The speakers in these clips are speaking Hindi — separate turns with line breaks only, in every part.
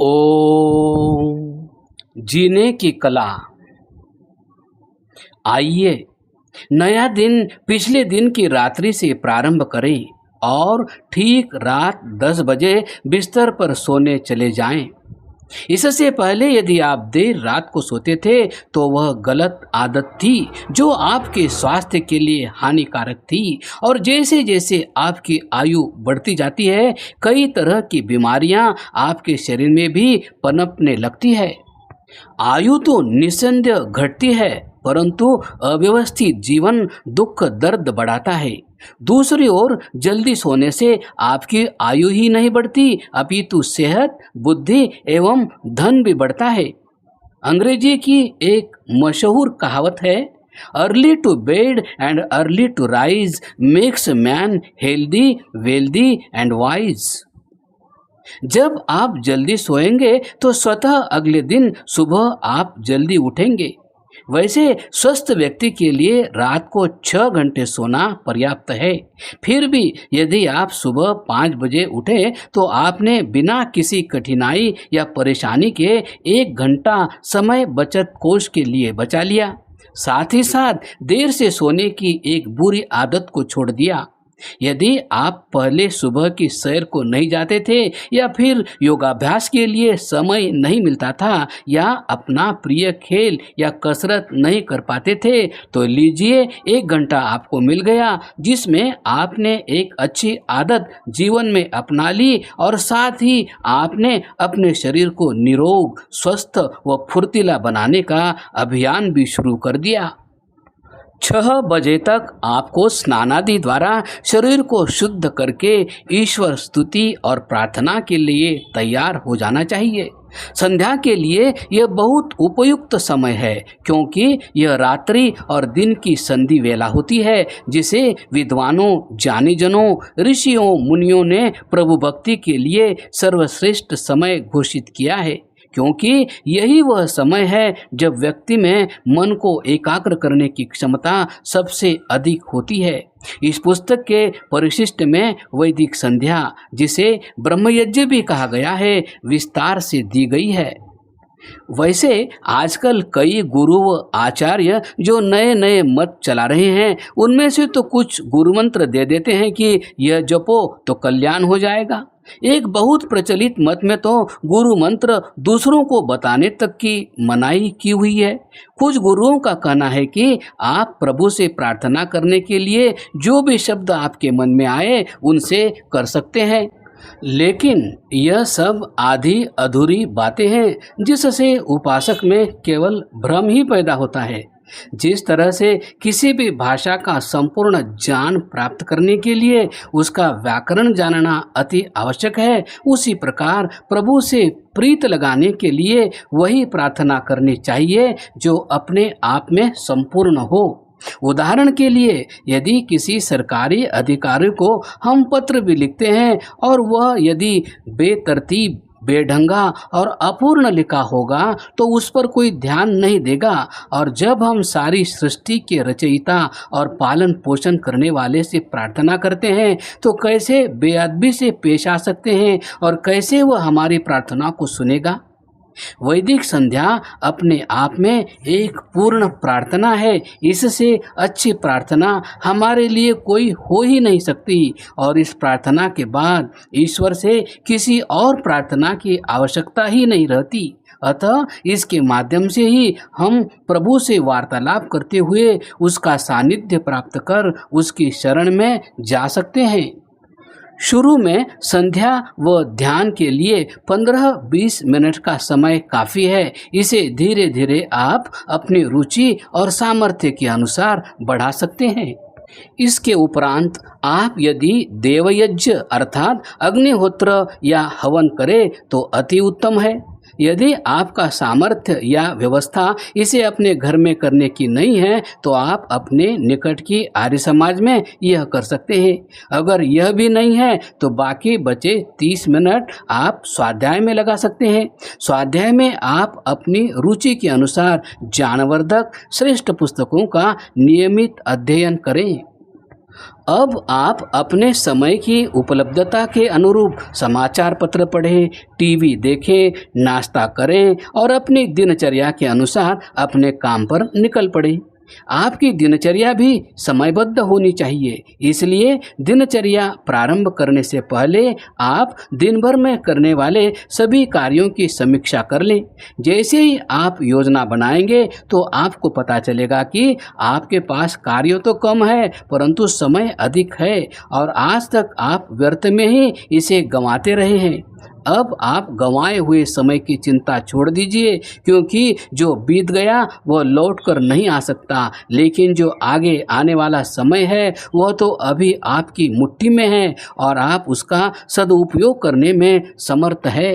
ओम जीने की कला। आइए नया दिन पिछले दिन की रात्रि से प्रारंभ करें और ठीक रात 10 बजे बिस्तर पर सोने चले जाएं। इससे पहले यदि आप देर रात को सोते थे तो वह गलत आदत थी जो आपके स्वास्थ्य के लिए हानिकारक थी। और जैसे जैसे आपकी आयु बढ़ती जाती है कई तरह की बीमारियां आपके शरीर में भी पनपने लगती है। आयु तो निस्संदेह घटती है परंतु अव्यवस्थित जीवन दुख दर्द बढ़ाता है। दूसरी ओर जल्दी सोने से आपकी आयु ही नहीं बढ़ती अपितु सेहत बुद्धि एवं धन भी बढ़ता है। अंग्रेजी की एक मशहूर कहावत है, early to bed and early to rise makes man healthy wealthy and wise. जब आप जल्दी सोएंगे तो स्वतः अगले दिन सुबह आप जल्दी उठेंगे। वैसे स्वस्थ व्यक्ति के लिए रात को 6 घंटे सोना पर्याप्त है। फिर भी यदि आप सुबह 5 बजे उठे तो आपने बिना किसी कठिनाई या परेशानी के 1 घंटा समय बचत कोष के लिए बचा लिया। साथ ही साथ देर से सोने की एक बुरी आदत को छोड़ दिया। यदि आप पहले सुबह की सैर को नहीं जाते थे या फिर योगाभ्यास के लिए समय नहीं मिलता था या अपना प्रिय खेल या कसरत नहीं कर पाते थे तो लीजिए 1 घंटा आपको मिल गया जिसमें आपने एक अच्छी आदत जीवन में अपना ली और साथ ही आपने अपने शरीर को निरोग स्वस्थ व फुर्तीला बनाने का अभियान भी शुरू कर दिया। 6 बजे तक आपको स्नानादि द्वारा शरीर को शुद्ध करके ईश्वर स्तुति और प्रार्थना के लिए तैयार हो जाना चाहिए। संध्या के लिए यह बहुत उपयुक्त समय है क्योंकि यह रात्रि और दिन की संधि वेला होती है जिसे विद्वानों ज्ञानी जनों ऋषियों मुनियों ने प्रभु भक्ति के लिए सर्वश्रेष्ठ समय घोषित किया है। क्योंकि यही वह समय है जब व्यक्ति में मन को एकाग्र करने की क्षमता सबसे अधिक होती है। इस पुस्तक के परिशिष्ट में वैदिक संध्या जिसे ब्रह्मयज्ञ भी कहा गया है विस्तार से दी गई है। वैसे आजकल कई गुरु व आचार्य जो नए नए मत चला रहे हैं उनमें से तो कुछ गुरु मंत्र दे देते हैं कि यह जपो तो कल्याण हो जाएगा। एक बहुत प्रचलित मत में तो गुरु मंत्र दूसरों को बताने तक की मनाही की हुई है। कुछ गुरुओं का कहना है कि आप प्रभु से प्रार्थना करने के लिए जो भी शब्द आपके मन में आए उनसे कर सकते हैं, लेकिन यह सब आधी अधूरी बातें हैं जिससे उपासक में केवल भ्रम ही पैदा होता है। जिस तरह से किसी भी भाषा का संपूर्ण ज्ञान प्राप्त करने के लिए उसका व्याकरण जानना अति आवश्यक है उसी प्रकार प्रभु से प्रीत लगाने के लिए वही प्रार्थना करनी चाहिए जो अपने आप में संपूर्ण हो। उदाहरण के लिए यदि किसी सरकारी अधिकारी को हम पत्र भी लिखते हैं और वह यदि बेतरतीब बेढंगा और अपूर्ण लिखा होगा तो उस पर कोई ध्यान नहीं देगा। और जब हम सारी सृष्टि के रचयिता और पालन पोषण करने वाले से प्रार्थना करते हैं तो कैसे बेअदबी से पेश आ सकते हैं और कैसे वह हमारी प्रार्थना को सुनेगा। वैदिक संध्या अपने आप में एक पूर्ण प्रार्थना है। इससे अच्छी प्रार्थना हमारे लिए कोई हो ही नहीं सकती और इस प्रार्थना के बाद ईश्वर से किसी और प्रार्थना की आवश्यकता ही नहीं रहती। अतः इसके माध्यम से ही हम प्रभु से वार्तालाप करते हुए उसका सानिध्य प्राप्त कर उसकी शरण में जा सकते हैं। शुरू में संध्या व ध्यान के लिए 15-20 मिनट का समय काफ़ी है। इसे धीरे धीरे आप अपनी रुचि और सामर्थ्य के अनुसार बढ़ा सकते हैं। इसके उपरांत आप यदि देवयज्ञ अर्थात अग्निहोत्र या हवन करें तो अति उत्तम है। यदि आपका सामर्थ्य या व्यवस्था इसे अपने घर में करने की नहीं है तो आप अपने निकट की आर्य समाज में यह कर सकते हैं। अगर यह भी नहीं है तो बाकी बचे 30 मिनट आप स्वाध्याय में लगा सकते हैं। स्वाध्याय में आप अपनी रुचि के अनुसार ज्ञानवर्धक श्रेष्ठ पुस्तकों का नियमित अध्ययन करें। अब आप अपने समय की उपलब्धता के अनुरूप समाचार पत्र पढ़ें, टीवी देखें, नाश्ता करें और अपनी दिनचर्या के अनुसार अपने काम पर निकल पड़ें। आपकी दिनचर्या भी समयबद्ध होनी चाहिए, इसलिए दिनचर्या प्रारंभ करने से पहले आप दिन भर में करने वाले सभी कार्यों की समीक्षा कर लें। जैसे ही आप योजना बनाएंगे तो आपको पता चलेगा कि आपके पास कार्य तो कम है परंतु समय अधिक है और आज तक आप व्यर्थ में ही इसे गंवाते रहे हैं। अब आप गंवाए हुए समय की चिंता छोड़ दीजिए, क्योंकि जो बीत गया वह लौट कर नहीं आ सकता, लेकिन जो आगे आने वाला समय है वह तो अभी आपकी मुट्ठी में है और आप उसका सदुपयोग करने में समर्थ है।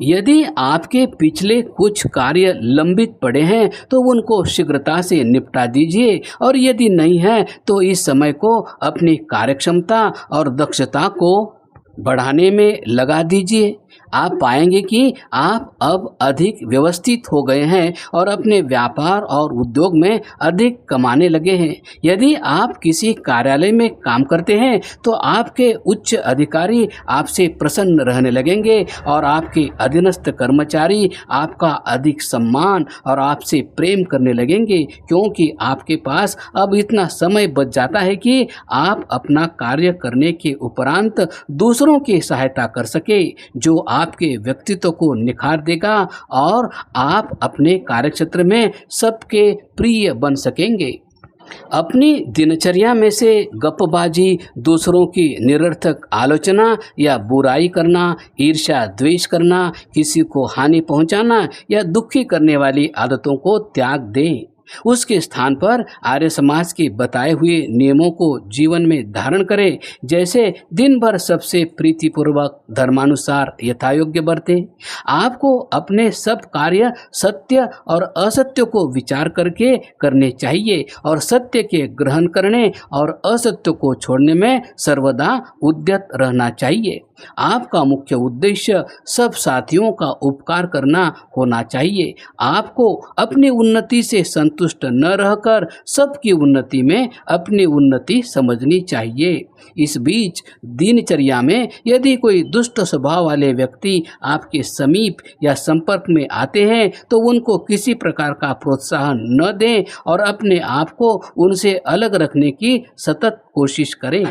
यदि आपके पिछले कुछ कार्य लंबित पड़े हैं तो उनको शीघ्रता से निपटा दीजिए और यदि नहीं है तो इस समय को अपनी कार्यक्षमता और दक्षता को बढ़ाने में लगा दीजिए। आप पाएंगे कि आप अब अधिक व्यवस्थित हो गए हैं और अपने व्यापार और उद्योग में अधिक कमाने लगे हैं। यदि आप किसी कार्यालय में काम करते हैं तो आपके उच्च अधिकारी आपसे प्रसन्न रहने लगेंगे और आपके अधीनस्थ कर्मचारी आपका अधिक सम्मान और आपसे प्रेम करने लगेंगे, क्योंकि आपके पास अब इतना समय बच जाता है कि आप अपना कार्य करने के उपरांत दूसरों की सहायता कर सके, जो आपके व्यक्तित्व को निखार देगा और आप अपने कार्यक्षेत्र में सबके प्रिय बन सकेंगे। अपनी दिनचर्या में से गपबाजी, दूसरों की निरर्थक आलोचना या बुराई करना, ईर्ष्या द्वेष करना, किसी को हानि पहुंचाना या दुखी करने वाली आदतों को त्याग दें। उसके स्थान पर आर्य समाज के बताए हुए नियमों को जीवन में धारण करें, जैसे दिन भर सबसे प्रीतिपूर्वक धर्मानुसार यथायोग्य बरतें। आपको अपने सब कार्य सत्य और असत्य को विचार करके करने चाहिए और सत्य के ग्रहण करने और असत्य को छोड़ने में सर्वदा उद्यत रहना चाहिए। आपका मुख्य उद्देश्य सब साथियों का उपकार करना होना चाहिए। आपको अपनी उन्नति से संतुष्ट न रहकर सबकी उन्नति में अपनी उन्नति समझनी चाहिए। इस बीच दिनचर्या में यदि कोई दुष्ट स्वभाव वाले व्यक्ति आपके समीप या संपर्क में आते हैं तो उनको किसी प्रकार का प्रोत्साहन न दें और अपने आप को उनसे अलग रखने की सतत कोशिश करें।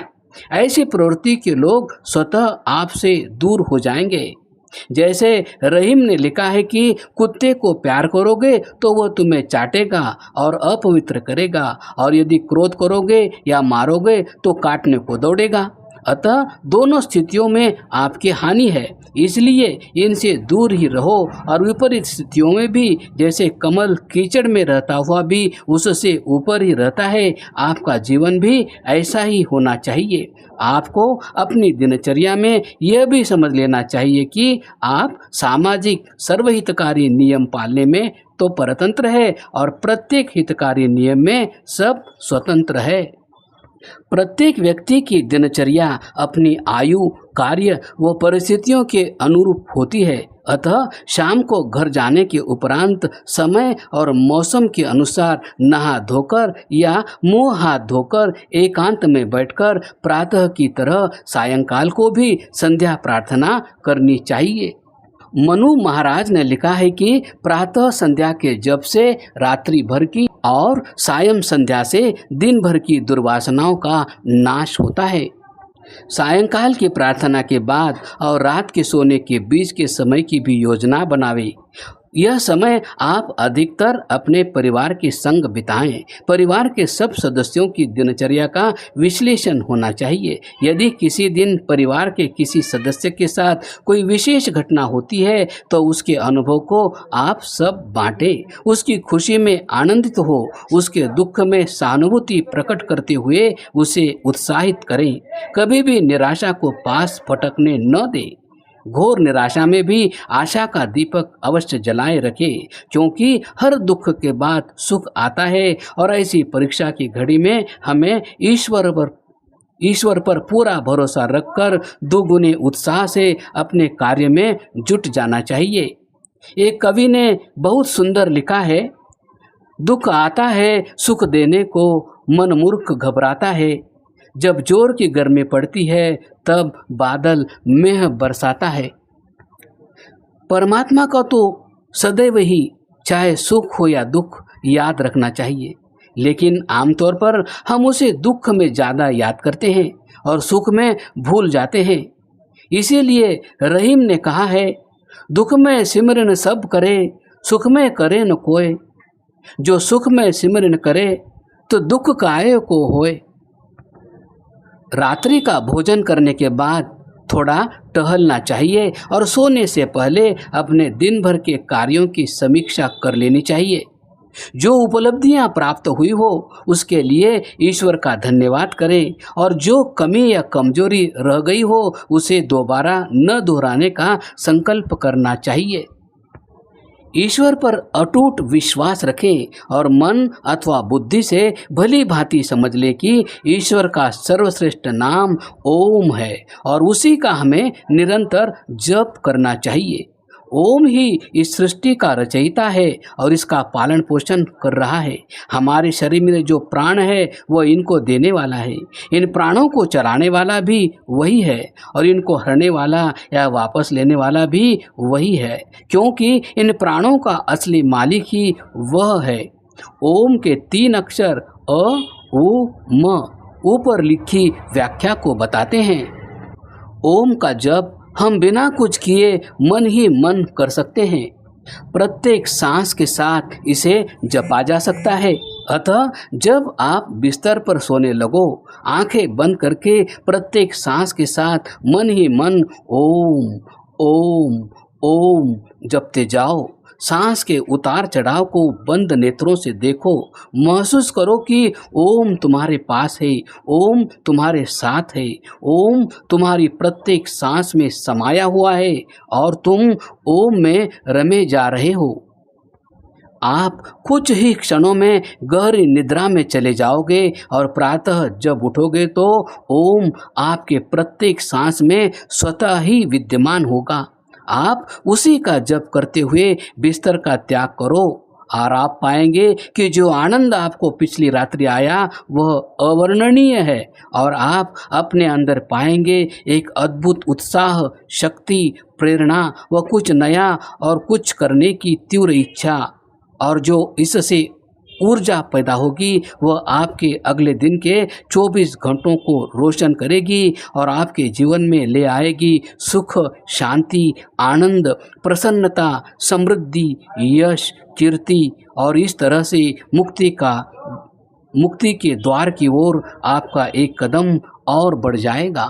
ऐसी प्रवृत्ति के लोग स्वतः आपसे दूर हो जाएंगे। जैसे रहीम ने लिखा है कि कुत्ते को प्यार करोगे तो वह तुम्हें चाटेगा और अपवित्र करेगा, और यदि क्रोध करोगे या मारोगे तो काटने को दौड़ेगा। अतः दोनों स्थितियों में आपकी हानि है, इसलिए इनसे दूर ही रहो। और विपरीत स्थितियों में भी, जैसे कमल कीचड़ में रहता हुआ भी उससे ऊपर ही रहता है, आपका जीवन भी ऐसा ही होना चाहिए। आपको अपनी दिनचर्या में यह भी समझ लेना चाहिए कि आप सामाजिक सर्वहितकारी नियम पालने में तो परतंत्र है और प्रत्येक हितकारी नियम में सब स्वतंत्र है। प्रत्येक व्यक्ति की दिनचर्या अपनी आयु, कार्य व परिस्थितियों के अनुरूप होती है। अतः शाम को घर जाने के उपरांत समय और मौसम के अनुसार नहा धोकर या मुंह हाथ धोकर एकांत में बैठकर प्रातः की तरह सायंकाल को भी संध्या प्रार्थना करनी चाहिए। मनु महाराज ने लिखा है कि प्रातः संध्या के जप से रात्रि भर की और सायं संध्या से दिन भर की दुर्वासनाओं का नाश होता है। सायंकाल की प्रार्थना के बाद और रात के सोने के बीच के समय की भी योजना बनावें। यह समय आप अधिकतर अपने परिवार के संग बिताएं। परिवार के सब सदस्यों की दिनचर्या का विश्लेषण होना चाहिए। यदि किसी दिन परिवार के किसी सदस्य के साथ कोई विशेष घटना होती है तो उसके अनुभव को आप सब बांटें। उसकी खुशी में आनंदित हो, उसके दुख में सहानुभूति प्रकट करते हुए उसे उत्साहित करें। कभी भी निराशा को पास फटकने न दें। घोर निराशा में भी आशा का दीपक अवश्य जलाए रखें, क्योंकि हर दुख के बाद सुख आता है और ऐसी परीक्षा की घड़ी में हमें ईश्वर पर पूरा भरोसा रखकर दुगुने उत्साह से अपने कार्य में जुट जाना चाहिए। एक कवि ने बहुत सुंदर लिखा है, दुख आता है सुख देने को, मन मूर्ख घबराता है। जब जोर की गर्मी पड़ती है तब बादल मेह बरसाता है। परमात्मा का तो सदैव ही चाहे सुख हो या दुख याद रखना चाहिए, लेकिन आमतौर पर हम उसे दुख में ज़्यादा याद करते हैं और सुख में भूल जाते हैं। इसीलिए रहीम ने कहा है, दुख में सिमरन सब करे, सुख में करे न कोय। जो सुख में सिमरन करे तो दुख काहे को होए। रात्रि का भोजन करने के बाद थोड़ा टहलना चाहिए और सोने से पहले अपने दिन भर के कार्यों की समीक्षा कर लेनी चाहिए। जो उपलब्धियां प्राप्त हुई हो उसके लिए ईश्वर का धन्यवाद करें और जो कमी या कमजोरी रह गई हो उसे दोबारा न दोहराने का संकल्प करना चाहिए। ईश्वर पर अटूट विश्वास रखें और मन अथवा बुद्धि से भली भांति समझ ले कि ईश्वर का सर्वश्रेष्ठ नाम ओम है और उसी का हमें निरंतर जप करना चाहिए। ओम ही इस सृष्टि का रचयिता है और इसका पालन पोषण कर रहा है। हमारे शरीर में जो प्राण है वह इनको देने वाला है। इन प्राणों को चलाने वाला भी वही है और इनको हरने वाला या वापस लेने वाला भी वही है, क्योंकि इन प्राणों का असली मालिक ही वह है। ओम के 3 अक्षर अ, उ, म ऊपर लिखी व्याख्या को बताते हैं। ओम का जप हम बिना कुछ किए मन ही मन कर सकते हैं। प्रत्येक सांस के साथ इसे जपा जा सकता है। अतः जब आप बिस्तर पर सोने लगो, आंखें बंद करके प्रत्येक सांस के साथ मन ही मन ओम ओम ओम जपते जाओ। सांस के उतार चढ़ाव को बंद नेत्रों से देखो। महसूस करो कि ओम तुम्हारे पास है, ओम तुम्हारे साथ है, ओम तुम्हारी प्रत्येक सांस में समाया हुआ है और तुम ओम में रमे जा रहे हो। आप कुछ ही क्षणों में गहरी निद्रा में चले जाओगे और प्रातः जब उठोगे तो ओम आपके प्रत्येक सांस में स्वतः ही विद्यमान होगा। आप उसी का जप करते हुए बिस्तर का त्याग करो और आप पाएंगे कि जो आनंद आपको पिछली रात्रि आया वह अवर्णनीय है और आप अपने अंदर पाएंगे एक अद्भुत उत्साह, शक्ति, प्रेरणा व कुछ नया और कुछ करने की तीव्र इच्छा, और जो इससे ऊर्जा पैदा होगी वह आपके अगले दिन के 24 घंटों को रोशन करेगी और आपके जीवन में ले आएगी सुख, शांति, आनंद, प्रसन्नता, समृद्धि, यश, कीर्ति और इस तरह से मुक्ति के द्वार की ओर आपका एक कदम और बढ़ जाएगा।